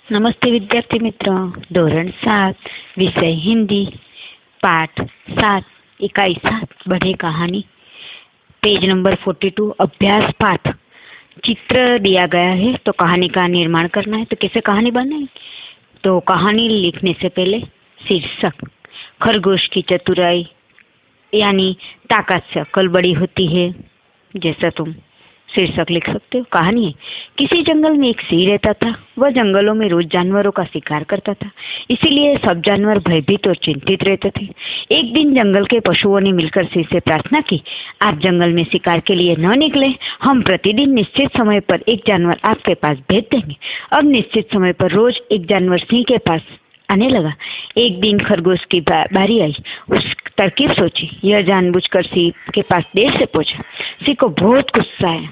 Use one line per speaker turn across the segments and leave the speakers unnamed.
नमस्ते विद्यार्थी मित्रों। धोरण 7 विषय हिंदी, पाठ 7 इकाई 7 बढ़े कहानी, पेज नंबर 42, अभ्यास पाठ। चित्र दिया गया है तो कहानी का निर्माण करना है। तो कैसे कहानी बने? तो कहानी लिखने से पहले शीर्षक, खरगोश की चतुराई यानी ताकत से अक्ल बड़ी होती है, जैसा तुम शीर्षक लिख सकते हो। कहानी है, किसी जंगल में एक सिंह रहता था। वह जंगलों में रोज जानवरों का शिकार करता था, इसीलिए सब जानवर भयभीत और चिंतित रहते थे। एक दिन जंगल के पशुओं ने मिलकर सिंह से प्रार्थना की, आप जंगल में शिकार के लिए न निकले, हम प्रतिदिन निश्चित समय पर एक जानवर आपके पास भेज देंगे। अब निश्चित समय पर रोज एक जानवर सिंह के पास आने लगा। एक दिन खरगोश की बारी आई। उस तरकीब सोची, यह जानबूझकर सिंह के पास देर से पहुंचा। सिंह को बहुत गुस्सा आया।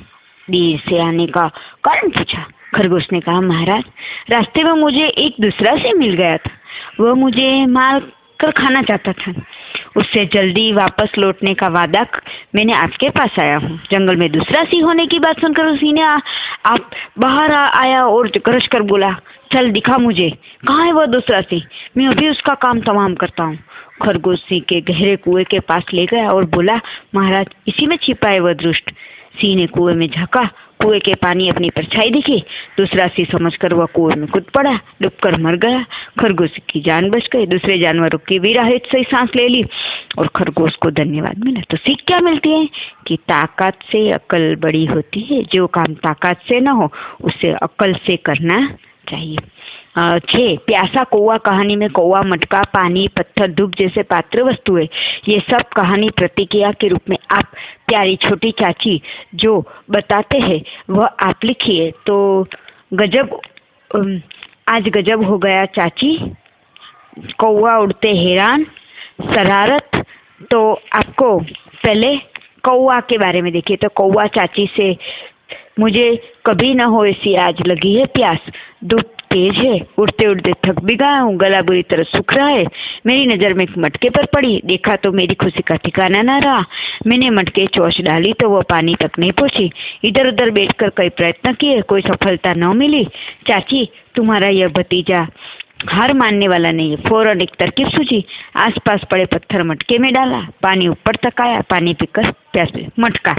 देर से आने का कारण पूछा। खरगोश ने कहा, महाराज, रास्ते में मुझे एक दूसरा सिंह मिल गया था। वह मुझे मार कर खाना चाहता था। उससे जल्दी वापस लौटने का वादा मैंने आपके पास आया हूँ। जंगल में दूसरा सिंह होने की बात सुनकर उस सिंह ने आप बाहर आया और गरज कर बोला, चल दिखा मुझे, कहाँ है वह दूसरा सिंह, मैं अभी उसका काम तमाम करता हूँ। खरगोश सिंह के गहरे कुएं के पास ले गया और बोला, महाराज, इसी में छिपा है वह दुष्ट। सिंह ने कुएं में झांका, कुएं के पानी अपनी परछाई दिखी। दूसरा सिंह समझकर वह कुएं में कूद पड़ा, डूबकर मर गया। खरगोश की जान बच गई। दूसरे जानवरों की भी राहत से सांस ले ली और खरगोश को धन्यवाद मिला। तो सीख क्या मिलती है कि ताकत से अक्ल बड़ी होती है। जो काम ताकत से न हो उसे अक्ल से करना चाहिए। 6 प्यासा कौवा। कहानी में कौवा, मटका, पानी, पत्थर, धूप जैसे पात्र वस्तुएं, ये सब कहानी प्रतिक्रिया के रूप में आप प्यारी छोटी चाची जो बताते हैं वह आप लिखिए। तो गजब, आज गजब हो गया चाची, कौवा उड़ते हैरान, शरारत। तो आपको पहले कौवा के बारे में देखिए। तो कौवा चाची से, मुझे कभी न हो ऐसी आज लगी है प्यास, धूप तेज है, उड़ते उड़ते थक भी गया हूँ, गला बुरी तरह सूख रहा है। मेरी नजर में एक मटके पर पड़ी, देखा तो मेरी खुशी का ठिकाना न रहा। मैंने मटके चोंच डाली तो वह पानी तक नहीं पहुंची। इधर उधर बैठकर कई प्रयत्न किए, कोई सफलता न मिली। चाची, तुम्हारा यह भतीजा हार मानने वाला नहीं है। फौरन एक तरकीब सूझी, आसपास पड़े पत्थर मटके में डाला, पानी ऊपर तक आया, पानी पीकर प्यास बुझी। मटका,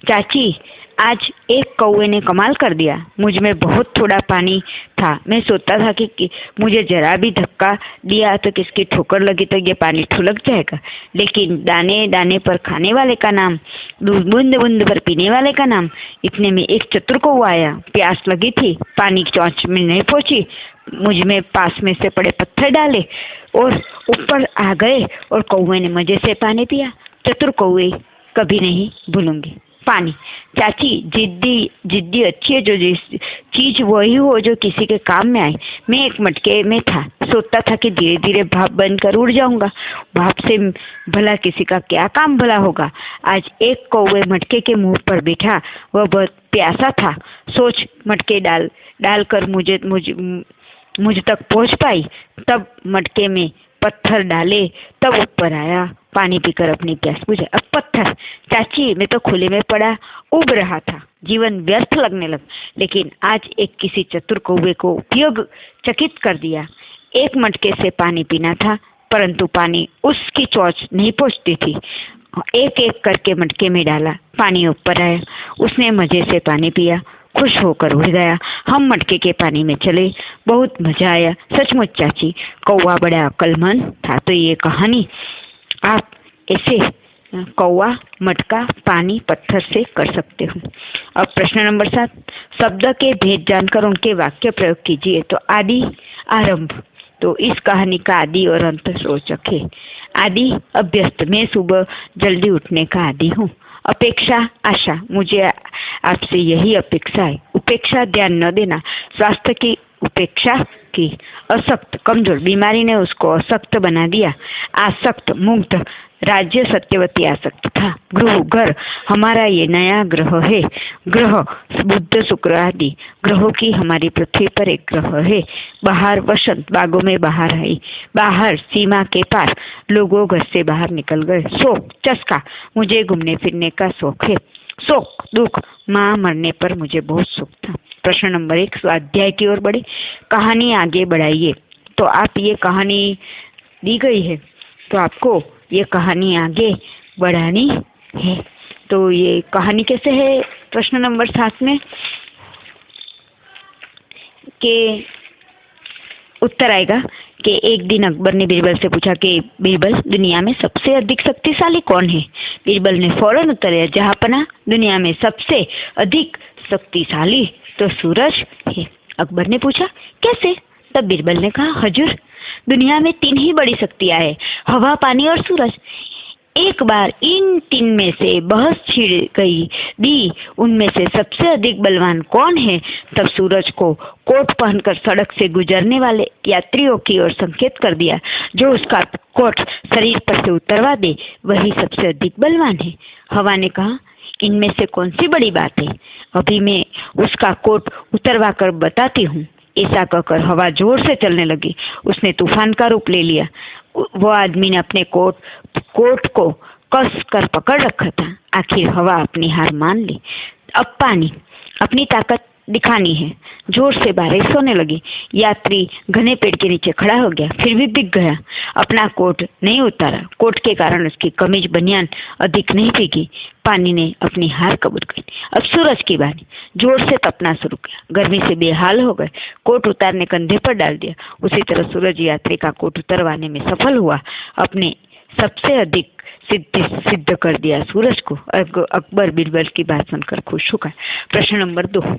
चाची, आज एक कौवे ने कमाल कर दिया। मुझ में बहुत थोड़ा पानी था। मैं सोचता था कि मुझे जरा भी धक्का दिया तो किसकी ठोकर लगी तो ये पानी ठुलक जाएगा, लेकिन दाने दाने पर खाने वाले का नाम, बूंद बूंद पर पीने वाले का नाम। इतने में एक चतुर कौवा आया। प्यास लगी थी, पानी चोंच में नहीं पहुंची, मुझ में पास में से पड़े पत्थर डाले और ऊपर आ गए और कौवे ने मजे से पानी पिया। चतुर कौवे कभी नहीं भूलूंगी। पानी, चाची, जिद्दी जिद्दी अच्छी है, जो चीज वही हो जो किसी के काम में आए। मैं एक मटके में था, सोचता था कि धीरे धीरे भाप बनकर उड़ जाऊंगा। भाप से भला किसी का क्या काम भला होगा। आज एक कौवे मटके के मुंह पर बैठा, वह बहुत प्यासा था। सोच, मटके डालकर मुझ तक पहुंच पाई, तब मटके में पत्थर डाले, तब ऊपर आया, पानी पीकर अपनी प्यास बुझाई। अब पत्थर, चाची, मैं तो खुले में पड़ा उब रहा था, जीवन व्यर्थ लगने लगा, लेकिन आज एक किसी चतुर कौवे को उपयोग चकित कर दिया। एक मटके से पानी पीना था, परंतु पानी उसकी चोंच नहीं पहुंचती थी। एक एक करके मटके में डाला, पानी ऊपर आया, उसने मजे से पानी पिया, खुश होकर उड़ गया। हम मटके के पानी में चले, बहुत मजा आया। सचमुच चाची, कौवा बड़ा अक्लमंद था। तो ये कहानी आप ऐसे कौवा, मटका, पानी, पत्थर से कर सकते हो। अब प्रश्न नंबर 7, शब्द के भेद जानकर उनके वाक्य प्रयोग कीजिए। तो आदि, आरंभ। तो इस कहानी का आदि और अंत रोचक है। आदि, अभ्यस्त, मैं सुबह जल्दी उठने का आदि हूँ। अपेक्षा, आशा, मुझे आपसे यही अपेक्षा है। उपेक्षा, ध्यान न देना, स्वास्थ्य की उपेक्षा की। असक्त, कमजोर, बीमारी ने उसको असक्त बना दिया। आसक्त, मुग्ध, राज्य सत्यवती आसक्त था। गृह घर हमारा ये नया ग्रह है। ग्रह बुध शुक्र आदि ग्रहों की हमारी पृथ्वी पर एक ग्रह है। बाहर वसंत बागों में बाहर आई। बाहर सीमा के पार लोगों घर से बाहर निकल गए। शोक चस्का मुझे घूमने फिरने का शौक है। शोक दुख माँ मरने पर मुझे बहुत सुख था। प्रश्न नंबर 1 स्वाध्याय की ओर बढ़े। कहानी आगे बढ़ाइए। तो आप ये कहानी दी गई है तो आपको ये कहानी आगे बढ़ानी है। तो ये कहानी कैसे है? प्रश्न नंबर 7 में के उत्तर आएगा कि एक दिन अकबर ने बीरबल से पूछा कि बीरबल दुनिया में सबसे अधिक शक्तिशाली कौन है? बीरबल ने फौरन उत्तर दिया जहांपना दुनिया में सबसे अधिक शक्तिशाली तो सूरज है। अकबर ने पूछा कैसे? तब बीरबल ने कहा हजूर दुनिया में 3 ही बड़ी शक्तियां हैं, हवा पानी और सूरज। एक बार इन 3 में से बहस छिड़ गई दी उनमें से सबसे अधिक बलवान कौन है? तब सूरज को कोट पहनकर सड़क से गुजरने वाले यात्रियों की ओर संकेत कर दिया। जो उसका कोट शरीर पर से उतरवा दे वही सबसे अधिक बलवान है। हवा ने कहा इनमें से कौन सी बड़ी बात है? अभी मैं उसका कोट उतरवा कर बताती हूँ। ऐसा कहकर हवा जोर से चलने लगी। उसने तूफान का रूप ले लिया। वो आदमी ने अपने कोट को कस कर पकड़ रखा था। आखिर हवा अपनी हार मान ली। अब पानी अपनी ताकत दिखानी है। जोर से बारिश होने लगी। यात्री घने पेड़ के नीचे खड़ा हो गया, फिर भी भीग गया। अपना कोट नहीं उतारा। कोट के कारण उसकी कमीज बनियान अधिक नहीं भीगी। पानी ने अपनी हार कबूल की। अब सूरज की बारी जोर से तपना शुरू किया। गर्मी से बेहाल हो गए। कोट उतारने कंधे पर डाल दिया। उसी तरह सूरज यात्री का कोट उतरवाने में सफल हुआ। अपने सबसे अधिक सिद्ध कर दिया सूरज को। अकबर बीरबल की बात सुनकर खुश हो गया। प्रश्न नंबर 2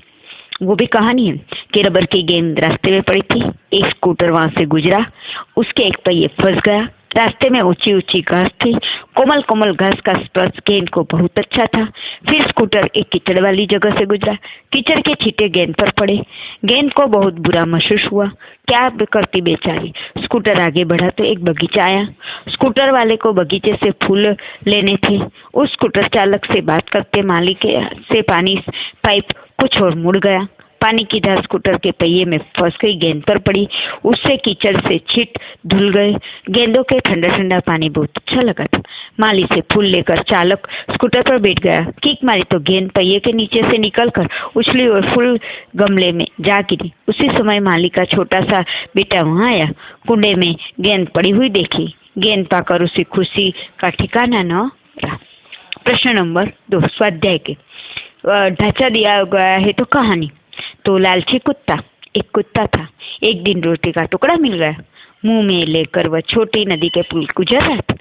वो भी कहानी है कि रबर की गेंद रास्ते में पड़ी थी। एक स्कूटर वहां से गुजरा। उसके एक पहिए फंस गया। रास्ते में ऊंची ऊंची घास थी। कोमल कोमल घास का स्पर्श गेंद को बहुत अच्छा था। फिर स्कूटर एक कीचड़ वाली जगह से गुजरा। कीचड़ के छींटे गेंद पर पड़े। गेंद को बहुत बुरा महसूस हुआ। क्या करती बेचारी। स्कूटर आगे बढ़ा तो एक बगीचा आया। स्कूटर वाले को बगीचे से फूल लेने थे। उस स्कूटर चालक से बात करते मालिक से पानी पाइप कुछ और मुड़ गया। पानी की धार स्कूटर के पहिए में फंस गई। गेंद पर पड़ी। उससे कीचड़ से छींट धुल गए। गेंदों के ठंडा ठंडा पानी बहुत अच्छा लगा था। माली से फूल लेकर चालक स्कूटर पर बैठ गया। किक मारी तो गेंद पहिए के नीचे से निकलकर उछली और फूल गमले में जा गिरी। उसी समय माली का छोटा सा बेटा वहां आया। कुंडे में गेंद पड़ी हुई देखी। गेंद पाकर उसी खुशी का ठिकाना न रहा। प्रश्न नंबर 2 स्वाध्याय के ढांचा दिया गया है तो कहानी। तो लालची कुत्ता। एक कुत्ता था। एक दिन रोटी का टुकड़ा मिल गया। मुंह में लेकर वह छोटी नदी के पुल गुजर रहा था।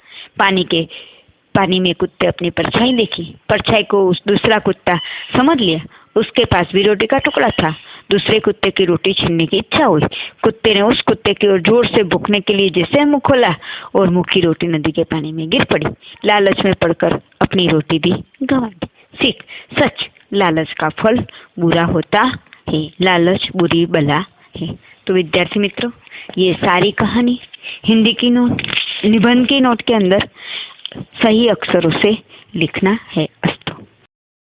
पानी में कुत्ते अपनी परछाई देखी। परछाई को उस दूसरा कुत्ता समझ लिया। उसके पास भी रोटी का टुकड़ा था। दूसरे कुत्ते की रोटी छीनने की इच्छा हुई। कुत्ते ने उस कुत्ते की ओर जोर से भूखने के लिए जैसे मुंह खोला और मुंह की रोटी नदी के पानी में गिर पड़ी। लालच में पड़कर अपनी रोटी भी गंवा दी। सीख सच लालच का फल बुरा होता है। लालच बुरी बला है। तो विद्यार्थी मित्रों ये सारी कहानी हिंदी की नोट निबंध की नोट के अंदर सही अक्षरों से लिखना है। अस्तु।